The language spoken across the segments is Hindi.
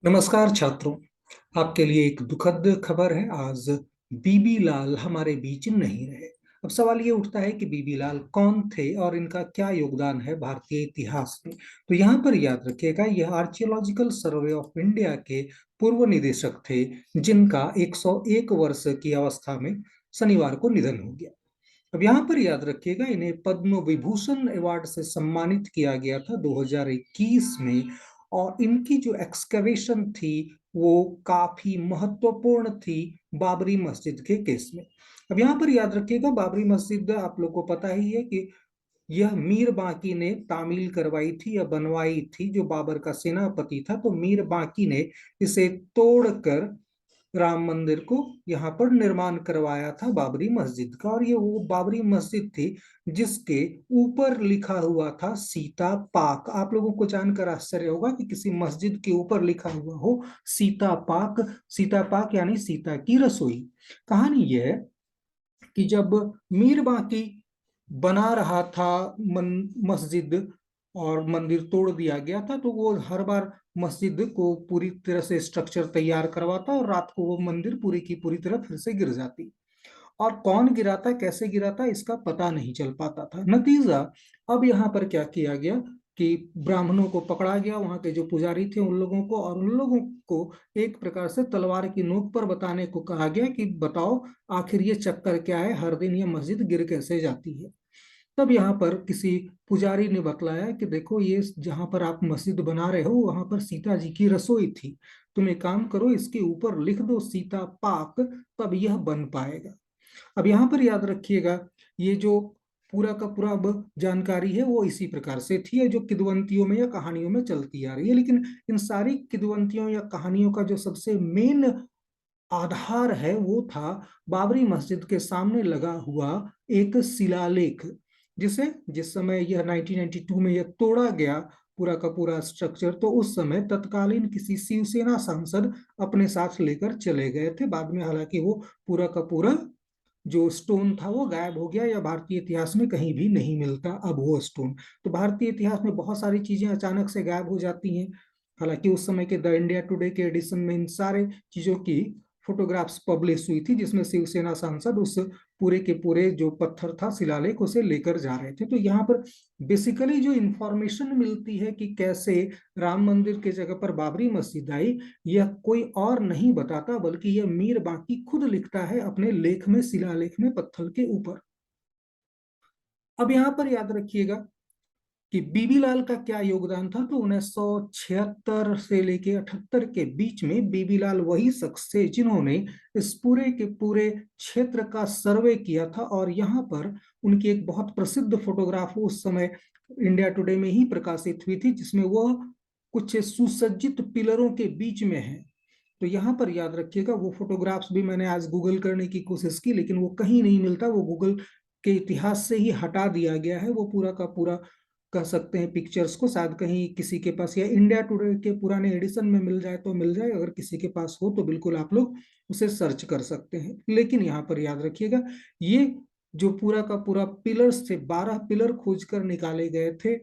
नमस्कार छात्रों। आपके लिए एक दुखद खबर है। आज बीबी लाल हमारे बीच नहीं रहे। अब सवाल ये उठता है कि बीबी लाल कौन थे और इनका क्या योगदान है भारतीय इतिहास में। तो यहाँ पर याद रखिएगा, यह आर्कियोलॉजिकल सर्वे ऑफ इंडिया के पूर्व निदेशक थे, जिनका 101 वर्ष की अवस्था में शनिवार को निधन हो गया। अब यहाँ पर याद रखिएगा, इन्हें पद्म विभूषण अवार्ड से सम्मानित किया गया था 2021 में। और इनकी जो एक्सकवेशन थी वो काफी महत्वपूर्ण थी बाबरी मस्जिद के केस में। अब यहाँ पर याद रखिएगा, बाबरी मस्जिद आप लोग को पता ही है कि यह मीर बांकी ने तामील करवाई थी या बनवाई थी, जो बाबर का सेनापति था। तो मीर बांकी ने इसे तोड़कर राम मंदिर को यहाँ पर निर्माण करवाया था बाबरी मस्जिद का। और ये वो बाबरी मस्जिद थी जिसके ऊपर लिखा हुआ था सीता पाक। आप लोगों को जानकर आश्चर्य होगा कि किसी मस्जिद के ऊपर लिखा हुआ हो सीता पाक। सीता पाक यानी सीता की रसोई। कहानी यह है कि जब मीर बांकी बना रहा था मस्जिद और मंदिर तोड़ दिया गया था, तो वो हर बार मस्जिद को पूरी तरह से स्ट्रक्चर तैयार करवाता और रात को वो मंदिर पूरी की पूरी तरह फिर से गिर जाती। और कौन गिराता, कैसे गिराता, इसका पता नहीं चल पाता था। नतीजा अब यहाँ पर क्या किया गया कि ब्राह्मणों को पकड़ा गया, वहां के जो पुजारी थे उन लोगों को, और उन लोगों को एक प्रकार से तलवार की नोक पर बताने को कहा गया कि बताओ आखिर ये चक्कर क्या है, हर दिन ये मस्जिद गिर कैसे जाती है। तब यहाँ पर किसी पुजारी ने बतलाया कि देखो, ये जहाँ पर आप मस्जिद बना रहे हो वहां पर सीता जी की रसोई थी। तुम एक काम करो, इसके ऊपर लिख दो सीता पाक, तब यह बन पाएगा। अब यहाँ पर याद रखिएगा, ये जो पूरा का पूरा अब जानकारी है वो इसी प्रकार से थी, जो किद्वंतियों में या कहानियों में चलती आ रही है। लेकिन इन सारी किद्वंतियों या कहानियों का जो सबसे मेन आधार है वो था बाबरी मस्जिद के सामने लगा हुआ एक शिलालेख, जिसे जिस समय यह 1992 में यह तोड़ा गया पूरा का पूरा स्ट्रक्चर, तो उस समय तत्कालीन किसी शिवसेना सांसद अपने साथ लेकर चले गए थे। बाद में हालांकि वो पूरा का पूरा जो स्टोन था वो गायब हो गया, या भारतीय इतिहास में कहीं भी नहीं मिलता अब वो स्टोन। तो भारतीय इतिहास में बहुत सारी चीजें अचानक से गायब हो जाती हैं। हालांकि उस समय के द इंडिया टुडे के एडिशन में इन सारे चीजों की फोटोग्राफ्स पब्लिश हुई थी, जिसमें शिवसेना सांसद उस पूरे के पूरे जो पत्थर था शिलालेख उसे लेकर जा रहे थे। तो यहाँ पर बेसिकली जो इंफॉर्मेशन मिलती है कि कैसे राम मंदिर के जगह पर बाबरी मस्जिद आई, यह कोई और नहीं बताता बल्कि यह मीर बांकी खुद लिखता है अपने लेख में, शिलालेख में, पत्थर के ऊपर। अब यहाँ पर याद रखिएगा कि बीबी लाल का क्या योगदान था। तो 1976 से लेके 78 के बीच में बीबी लाल वही शख्स थे जिन्होंने इस पूरे के पूरे क्षेत्र का सर्वे किया था। और यहाँ पर उनकी एक बहुत प्रसिद्ध फोटोग्राफ उस समय इंडिया टुडे में ही प्रकाशित हुई थी, जिसमें वह कुछ सुसज्जित पिलरों के बीच में है। तो यहाँ पर याद रखिएगा, वो फोटोग्राफ्स भी मैंने आज गूगल करने की कोशिश की, लेकिन वो कहीं नहीं मिलता। वो गूगल के इतिहास से ही हटा दिया गया है वो पूरा का पूरा, कह सकते हैं पिक्चर्स को। शायद कहीं किसी के पास या इंडिया टुडे के पुराने एडिशन में मिल जाए तो मिल जाए, अगर किसी के पास हो तो बिल्कुल आप लोग उसे सर्च कर सकते हैं। लेकिन यहाँ पर याद रखिएगा, ये जो पूरा का पूरा पिलर्स थे, 12 पिलर खोजकर निकाले गए थे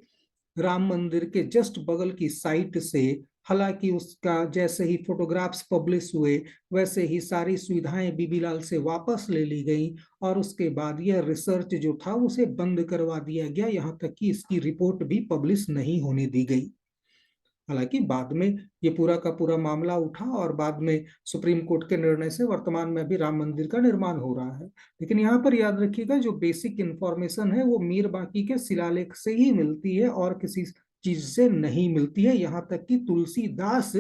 राम मंदिर के जस्ट बगल की साइट से। हालांकि उसका जैसे ही फोटोग्राफ्स पब्लिश हुए वैसे ही सारी सुविधाएं बीबीलाल से वापस ले ली गई, और उसके बाद यह रिसर्च जो था उसे बंद करवा दिया गया, यहाँ तक कि इसकी रिपोर्ट भी पब्लिश नहीं होने दी गई। हालांकि बाद में ये पूरा का पूरा मामला उठा और बाद में सुप्रीम कोर्ट के निर्णय से वर्तमान में भी राम मंदिर का निर्माण हो रहा है। लेकिन यहाँ पर याद रखिएगा, जो बेसिक इंफॉर्मेशन है वो मीर बांकी के शिलालेख से ही मिलती है और किसी चीज से नहीं मिलती है। यहाँ तक कि तुलसीदास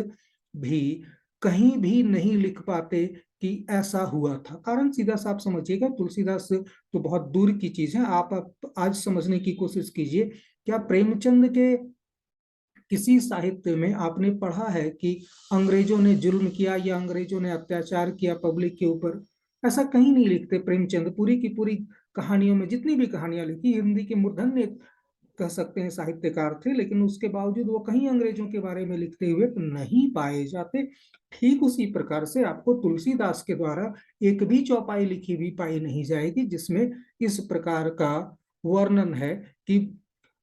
भी कहीं भी नहीं लिख पाते कि ऐसा हुआ था। कारण सीधा साफ समझिएगा, तुलसीदास तो बहुत दूर की चीज है। आप आज समझने की कोशिश कीजिए, क्या प्रेमचंद के किसी साहित्य में आपने पढ़ा है कि अंग्रेजों ने जुल्म किया या अंग्रेजों ने अत्याचार किया पब्लिक के ऊपर? ऐसा कहीं नहीं लिखते। प्रेमचंद पूरी की पूरी कहानियों में जितनी भी कहानियां लिखी, हिंदी के मूर्धन्य कह सकते हैं साहित्यकार थे, लेकिन उसके बावजूद वो कहीं अंग्रेजों के बारे में लिखते हुए नहीं पाए जाते। ठीक उसी प्रकार से आपको तुलसीदास के द्वारा एक भी चौपाई लिखी हुई पाई नहीं जाएगी जिसमें इस प्रकार का वर्णन है कि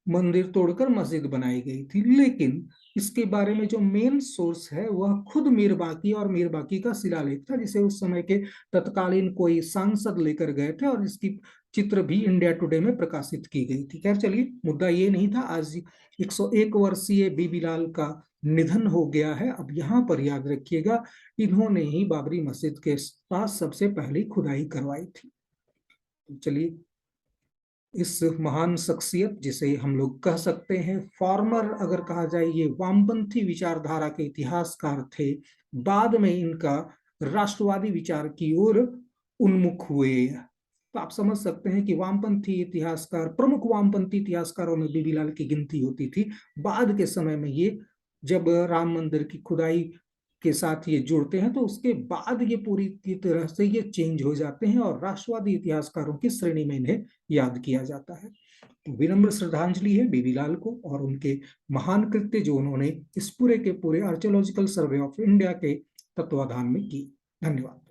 मंदिर तोड़कर मस्जिद बनाई गई थी। लेकिन इसके बारे में जो मेन सोर्स है वह खुद मीर बाकी और मीर बाकी का शिलालेख था, जिसे उस समय के तत्कालीन कोई सांसद लेकर गए थे, और इसकी चित्र भी इंडिया टुडे में प्रकाशित की गई थी। खैर चलिए, मुद्दा ये नहीं था। आज 101 वर्षीय बीबी लाल का निधन हो गया है। अब यहाँ पर याद रखिएगा, इन्होंने ही बाबरी मस्जिद के पास सबसे पहली खुदाई करवाई थी। चलिए, इस महान शख्सियत, जिसे हम लोग कह सकते हैं फॉर्मर अगर कहा जाए, ये वामपंथी विचारधारा के इतिहासकार थे। बाद में इनका राष्ट्रवादी विचार की ओर उन्मुख हुए। तो आप समझ सकते हैं कि वामपंथी इतिहासकार, प्रमुख वामपंथी इतिहासकारों में बीबीलाल की गिनती होती थी। बाद के समय में ये, जब राम मंदिर की खुदाई के साथ ये जुड़ते हैं, तो उसके बाद ये पूरी तरह से ये चेंज हो जाते हैं और राष्ट्रवादी इतिहासकारों की श्रेणी में इन्हें याद किया जाता है। तो विनम्र श्रद्धांजलि है बीबीलाल को और उनके महान कृत्य जो उन्होंने इस पूरे के पूरे आर्कियोलॉजिकल सर्वे ऑफ इंडिया के तत्वाधान में की। धन्यवाद।